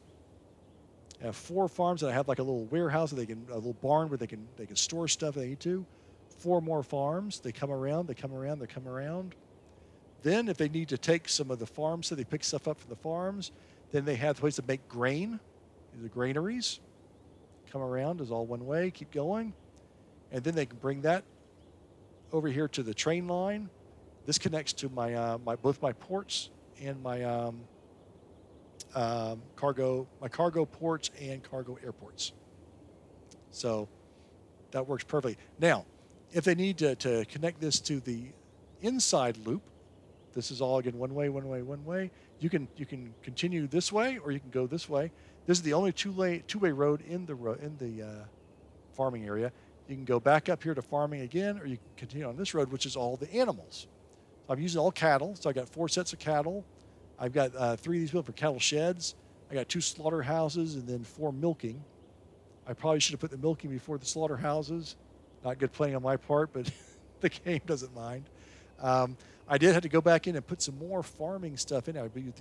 I have 4 farms, and I have like a little warehouse, a little barn where they can store stuff if they need to. 4 more farms. They come around. They come around. They come around. Then, if they need to take some of the farms, so they pick stuff up from the farms. Then they have the place to make grain. These are granaries. Come around is all one way. Keep going, and then they can bring that over here to the train line. This connects to both my ports and my cargo ports and cargo airports. So that works perfectly. Now, if they need to connect this to the inside loop, this is all again one way. You can continue this way, or you can go this way. This is the only two-way road in the farming area. You can go back up here to farming again, or you can continue on this road, which is all the animals. I'm using all cattle, so I got 4 sets of cattle. I've got 3 of these built for cattle sheds. I got 2 slaughterhouses and then 4 milking. I probably should have put the milking before the slaughterhouses. Not good planning on my part, but the game doesn't mind. I did have to go back in and put some more farming stuff in. I built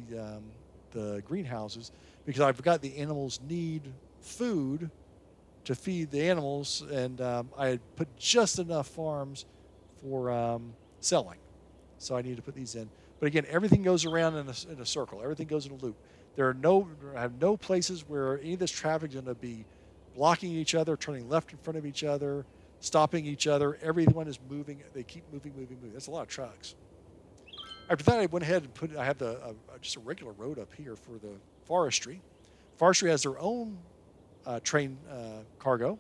the greenhouses because I forgot the animals need food to feed the animals, and I had put just enough farms for selling. So I need to put these in. But again, everything goes around in a circle. Everything goes in a loop. I have no places where any of this traffic is going to be blocking each other, turning left in front of each other, stopping each other. Everyone is moving. They keep moving. That's a lot of trucks. After that, I went ahead and I have just a regular road up here for the forestry. Forestry has their own train cargo.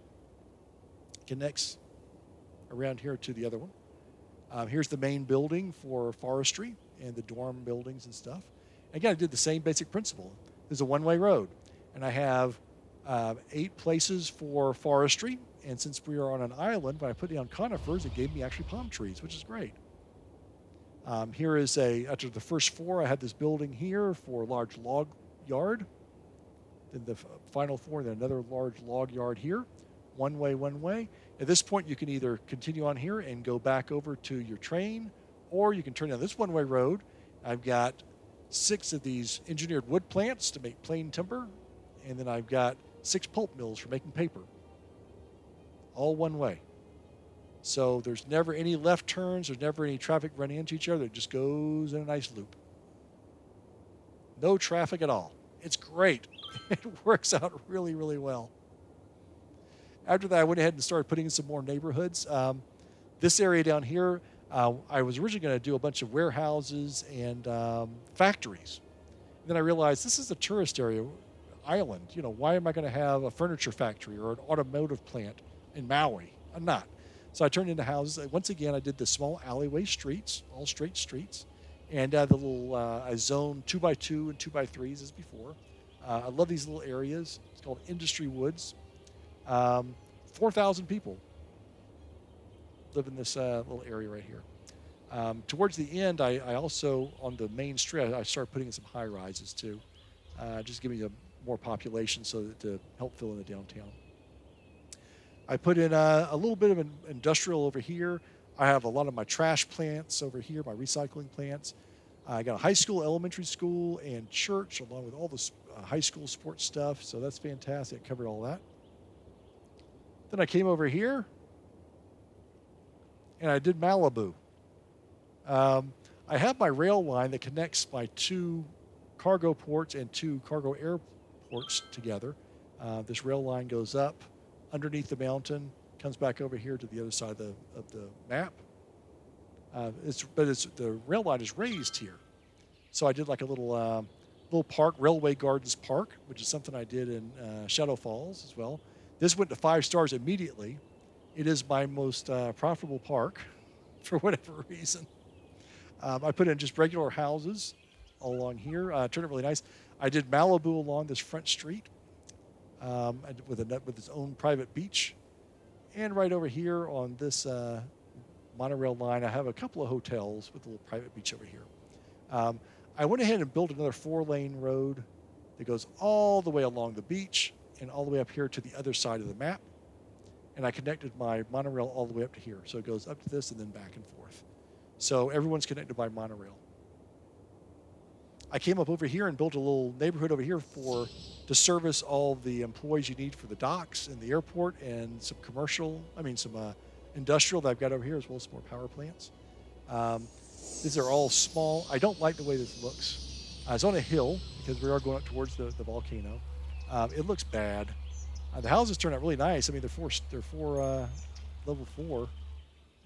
Connects around here to the other one. Here's the main building for forestry and the dorm buildings and stuff. Again, I did the same basic principle. There's a one-way road, and I have 8 places for forestry. And since we are on an island, when I put down conifers, it gave me actually palm trees, which is great. Here is after the first 4, I had this building here for a large log yard. Then the final 4, then another large log yard here. One way. At this point, you can either continue on here and go back over to your train, or you can turn down this one-way road. I've got 6 of these engineered wood plants to make plain timber, and then I've got 6 pulp mills for making paper. All one way. So there's never any left turns. There's never any traffic running into each other. It just goes in a nice loop. No traffic at all. It's great. It works out really, really well. After that, I went ahead and started putting in some more neighborhoods. This area down here, I was originally going to do a bunch of warehouses and factories. And then I realized this is a tourist island. Why am I going to have a furniture factory or an automotive plant in Maui? I'm not. So I turned into houses. Once again, I did the small alleyway streets, all straight streets, and the little I zoned 2x2 and 2x3s as before. I love these little areas. It's called Industry Woods. 4,000 people live in this little area right here. Towards the end, I also, on the main street, I started putting in some high rises too, just giving a more population to help fill in the downtown. I put in a little bit of an industrial over here. I have a lot of my trash plants over here, my recycling plants. I got a high school, elementary school, and church, along with all the high school sports stuff. So that's fantastic. I covered all that. Then I came over here, and I did Malibu. I have my rail line that connects my 2 cargo ports and 2 cargo airports together. This rail line goes up underneath the mountain, comes back over here to the other side of the map. The rail line is raised here. So I did like a little little park, Railway Gardens Park, which is something I did in Shadow Falls as well. This went to 5 stars immediately. It is my most profitable park for whatever reason. I put in just regular houses along here. Turned it really nice. I did Malibu along this front street with its own private beach. And right over here on this monorail line, I have a couple of hotels with a little private beach over here. I went ahead and built another 4-lane road that goes all the way along the beach and all the way up here to the other side of the map. And I connected my monorail all the way up to here. So it goes up to this and then back and forth. So everyone's connected by monorail. I came up over here and built a little neighborhood over here to service all the employees you need for the docks and the airport and some industrial that I've got over here, as well as some more power plants. These are all small. I don't like the way this looks. It's on a hill because we are going up towards the volcano. It looks bad. The houses turn out really nice. I mean, they're level 4,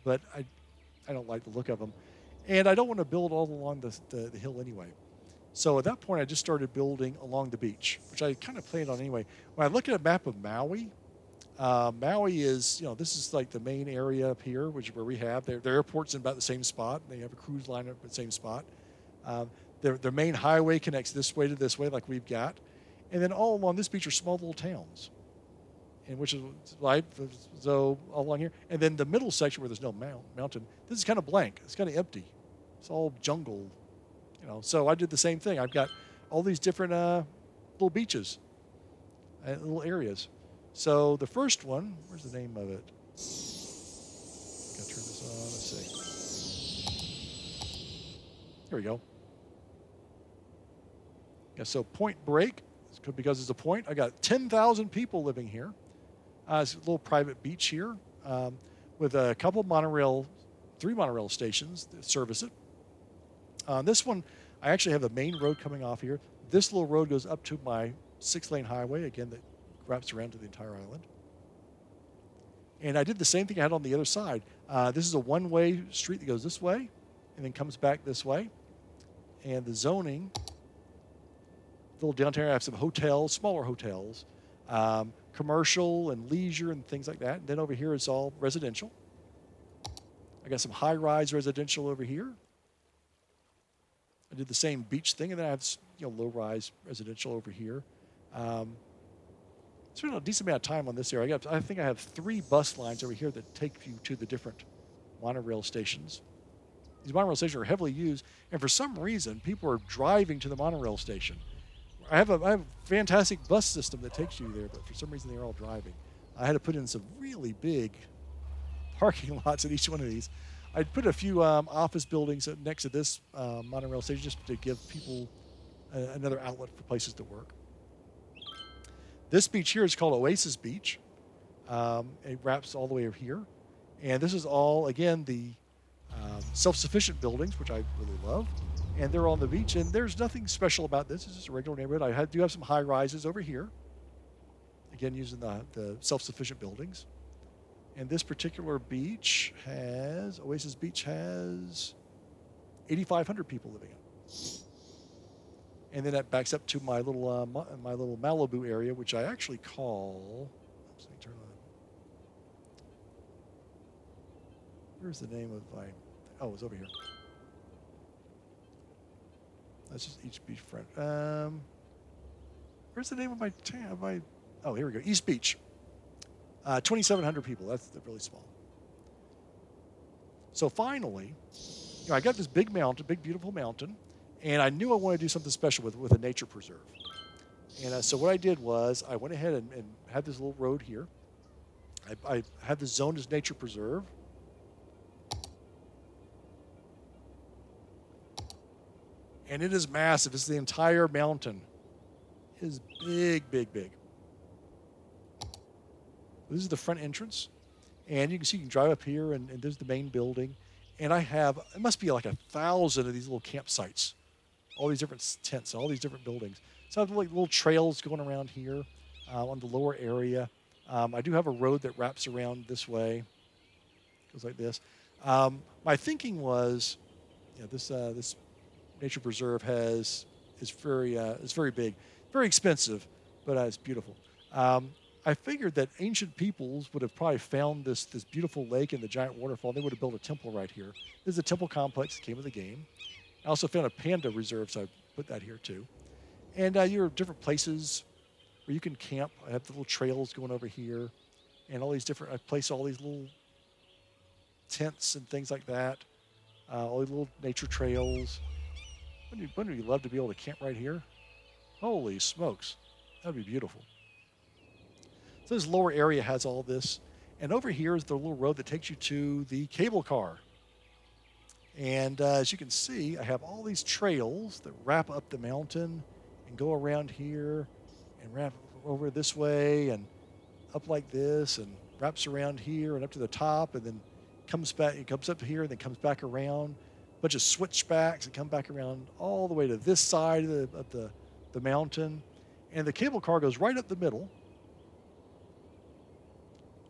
but I don't like the look of them. And I don't want to build all along the hill anyway. So at that point, I just started building along the beach, which I kind of planned on anyway. When I look at a map of Maui, Maui is, this is like the main area up here, which is where we have. Their airport's in about the same spot. They have a cruise line up at the same spot. Their main highway connects this way to this way, like we've got. And then all along this beach are small little towns, and which is right, so all along here. And then the middle section where there's no mountain, this is kind of blank. It's kind of empty. It's all jungle, So I did the same thing. I've got all these different little beaches, little areas. So the first one, where's the name of it? Gotta turn this on. Let's see. Here we go. Yeah, so Point Break, because it's a point, I got 10,000 people living here. It's a little private beach here with a couple 3 monorail stations that service it. This one, I actually have the main road coming off here. This little road goes up to my 6-lane highway, again, that wraps around to the entire island. And I did the same thing I had on the other side. This is a one-way street that goes this way and then comes back this way. And the zoning, little downtown, I have some hotels, smaller hotels, commercial and leisure and things like that. And then over here it's all residential. I got some high-rise residential over here. I did the same beach thing, and then I have low-rise residential over here. Spent a decent amount of time on this area. I think I have 3 bus lines over here that take you to the different monorail stations. These monorail stations are heavily used, and for some reason, people are driving to the monorail station. I have a fantastic bus system that takes you there, but for some reason, they're all driving. I had to put in some really big parking lots at each one of these. I put a few office buildings next to this monorail station just to give people another outlet for places to work. This beach here is called Oasis Beach. It wraps all the way over here. And this is all, again, the self-sufficient buildings, which I really love. And they're on the beach, and there's nothing special about this. It's just a regular neighborhood. I do have some high-rises over here, again, using the self-sufficient buildings. And this particular beach Oasis Beach has 8,500 people living in it. And then that backs up to my little Malibu area, which I actually call. Oops, let me turn on. Where's the name of my? Oh, it's over here. That's just each beachfront. Where's the name of my town? Oh, here we go. East Beach. 2,700 people. That's really small. So finally, I got this big mountain, big beautiful mountain. And I knew I wanted to do something special with a nature preserve. And so what I did was I went ahead and had this little road here. I had this zone as nature preserve. And it is massive. It's the entire mountain. It is big, big, big. This is the front entrance. And you can see you can drive up here, and there's the main building. And it must be like 1,000 of these little campsites. All these different tents, all these different buildings. So I have like little trails going around here on the lower area. I do have a road that wraps around this way. Goes like this. My thinking was, this nature preserve has is very big, very expensive, but it's beautiful. I figured that ancient peoples would have probably found this beautiful lake and the giant waterfall. They would have built a temple right here. This is a temple complex that came with the game. I also found a panda reserve, so I put that here too. And you have different places where you can camp. I have the little trails going over here, and all these different. I place all these little tents and things like that. All these little nature trails. Wouldn't you love to be able to camp right here? Holy smokes, that'd be beautiful. So this lower area has all this. And over here is the little road that takes you to the cable car. And as you can see, I have all these trails that wrap up the mountain and go around here and wrap over this way and up like this and wraps around here and up to the top and then comes back. It comes up here and then comes back around. A bunch of switchbacks and come back around all the way to this side of the mountain. And the cable car goes right up the middle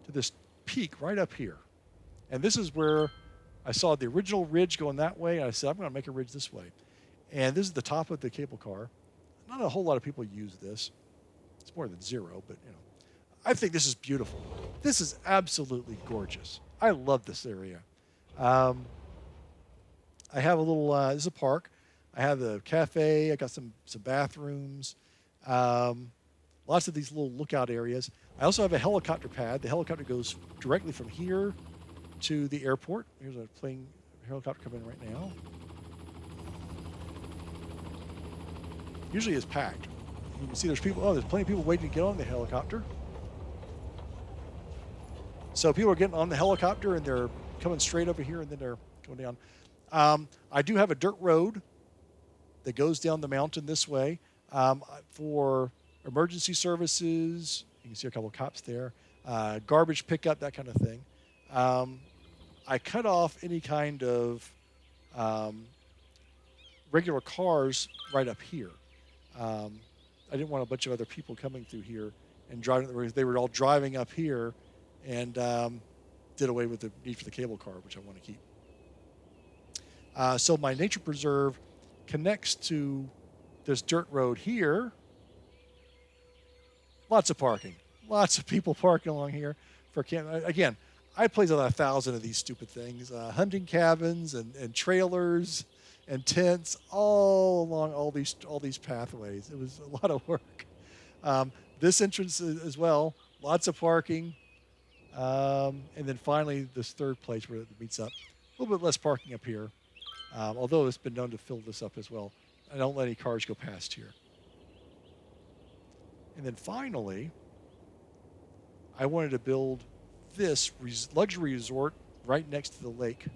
to this peak right up here. And this is where I saw the original ridge going that way. And I said, I'm going to make a ridge this way. And this is the top of the cable car. Not a whole lot of people use this. It's more than zero, but you know. I think this is beautiful. This is absolutely gorgeous. I love this area. I have a little, this is a park. I have the cafe. I got some bathrooms. Lots of these little lookout areas. I also have a helicopter pad. The helicopter goes directly from here to the airport. Here's a plane helicopter coming in right now. Usually it's packed. You can see there's people. Oh, there's plenty of people waiting to get on the helicopter. So people are getting on the helicopter and they're coming straight over here and then they're going down. I do have a dirt road that goes down the mountain this way for emergency services. You can see a couple of cops there. Garbage pickup, that kind of thing. I cut off any kind of regular cars right up here. I didn't want a bunch of other people coming through here and driving. They were all driving up here and did away with the need for the cable car, which I want to keep. So my nature preserve connects to this dirt road here. Lots of parking. Lots of people parking along here for camp. Again, I place about 1,000 of these stupid things. Hunting cabins and trailers and tents all along all these pathways. It was a lot of work. This entrance as well, lots of parking. And then finally, this third place where it meets up. A little bit less parking up here, although it's been known to fill this up as well. I don't let any cars go past here. And then finally, I wanted to build this luxury resort right next to the lake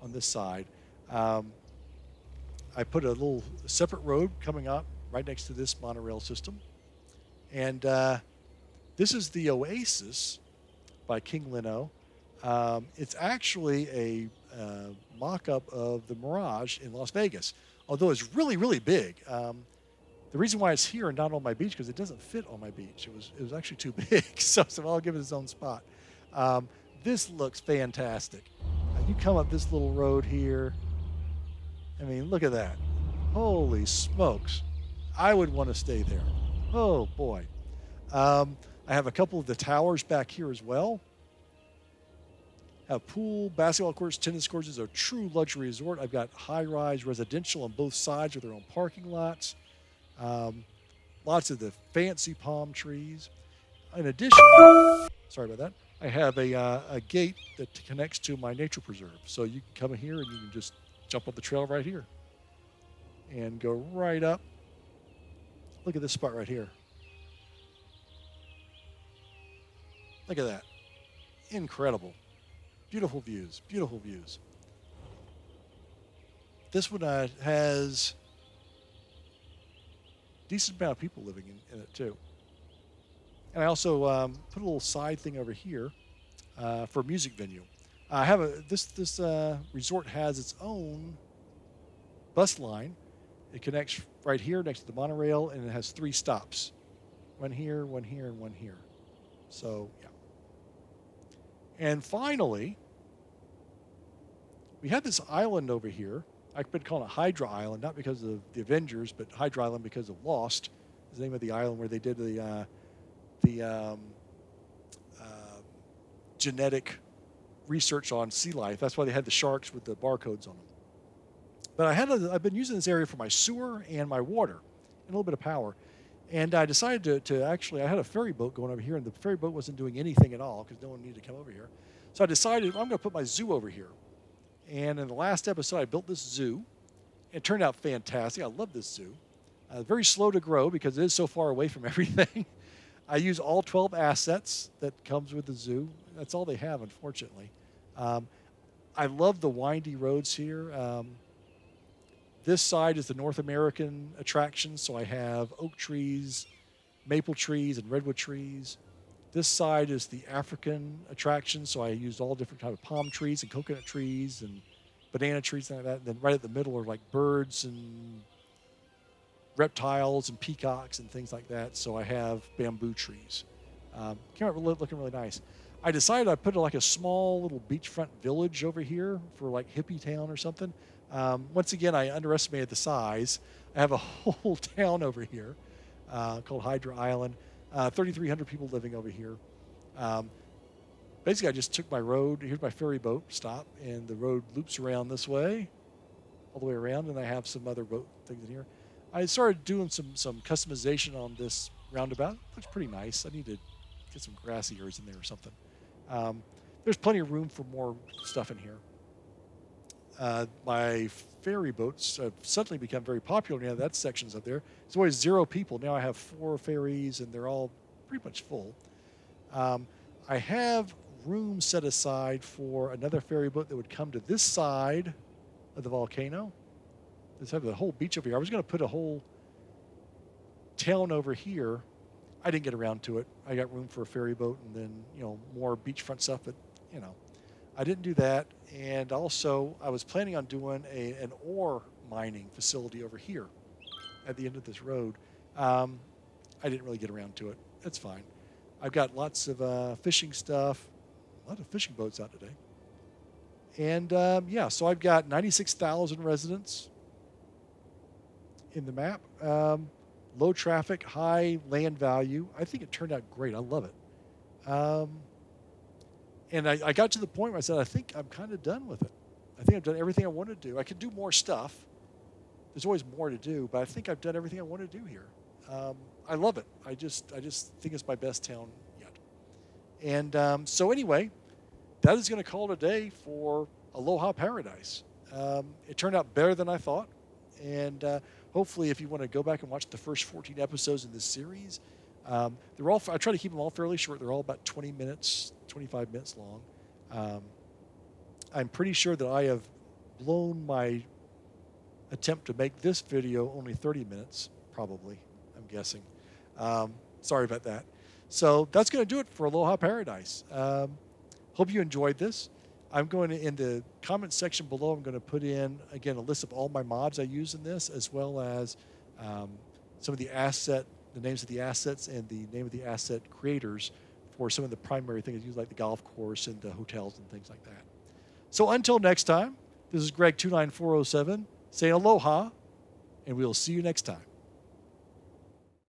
on this side. I put a little separate road coming up right next to this monorail system. And this is the Oasis by King Lino. It's actually a mock-up of the Mirage in Las Vegas, although it's really, really big. The reason why it's here and not on my beach because it doesn't fit on my beach. It was actually too big, so I'll give it its own spot. This looks fantastic. You come up this little road here. I mean, look at that. Holy smokes. I would want to stay there. Oh, boy. I have a couple of the towers back here as well. Have pool, basketball courts, tennis courts. It's a true luxury resort. I've got high-rise residential on both sides with their own parking lots. Lots of the fancy palm trees. In addition, sorry about that, I have a gate that connects to my nature preserve. So you can come in here and you can just jump up the trail right here and go right up. Look at this spot right here. Look at that. Incredible. Beautiful views. Beautiful views. This one has a decent amount of people living in it too. And I also put a little side thing over here for a music venue. I have this resort has its own bus line. It connects right here next to the monorail, and it has 3 stops. One here, one here, and one here. So, yeah. And finally, we had this island over here I've been calling it Hydra Island, not because of the Avengers, but Hydra Island because of Lost. Is the name of the island where they did the uh, genetic research on sea life. That's why they had the sharks with the barcodes on them. But I've been using this area for my sewer and my water, and a little bit of power. And I decided to actually, I had a ferry boat going over here, and the ferry boat wasn't doing anything at all because no one needed to come over here. So I decided I'm going to put my zoo over here. And in the last episode, I built this zoo. It turned out fantastic. I love this zoo. Very slow to grow because it is so far away from everything. I use all 12 assets that comes with the zoo. That's all they have, unfortunately. I love the windy roads here. This side is the North American attraction, so I have oak trees, maple trees, and redwood trees. This side is the African attraction, so I used all different types of palm trees and coconut trees and banana trees and like that. And then right at the middle are like birds and reptiles and peacocks and things like that. So I have bamboo trees. Came out looking really nice. I decided I'd put like a small little beachfront village over here for like hippie town or something. Once again, I underestimated the size. I have a whole town over here called Hydra Island. 3,300 people living over here. Basically, I just took my road. Here's my ferry boat stop, and the road loops around this way, all the way around, and I have some other boat things in here. I started doing some customization on this roundabout. Looks pretty nice. I need to get some grassy areas in there or something. There's plenty of room for more stuff in here. My ferry boats have suddenly become very popular now. That section's up there. There's always 0 people. Now I have 4 ferries, and they're all pretty much full. I have room set aside for another ferry boat that would come to this side of the volcano. Let's have the whole beach over here. I was going to put a whole town over here. I didn't get around to it. I got room for a ferry boat and then, more beachfront stuff, but, I didn't do that. And also, I was planning on doing an ore mining facility over here at the end of this road. I didn't really get around to it. That's fine. I've got lots of fishing stuff, a lot of fishing boats out today. And, so I've got 96,000 residents in the map. Low traffic, high land value. I think it turned out great. I love it. And I got to the point where I said, I think I'm kind of done with it. I think I've done everything I want to do. I could do more stuff. There's always more to do, but I think I've done everything I want to do here. I love it. I just think it's my best town yet. And so anyway, that is going to call it a day for Aloha Paradise. It turned out better than I thought. And hopefully, if you want to go back and watch the first 14 episodes in this series, they're all. I try to keep them all fairly short. They're all about 20 minutes, 25 minutes long. I'm pretty sure that I have blown my attempt to make this video only 30 minutes, probably, I'm guessing. Sorry about that. So that's going to do it for Aloha Paradise. Hope you enjoyed this. I'm going to, in the comment section below, I'm going to put in, again, a list of all my mods I use in this, as well as some of the names of the assets and the name of the asset creators for some of the primary things used, like the golf course and the hotels and things like that. So until next time, this is Greg29407 saying aloha, and we'll see you next time.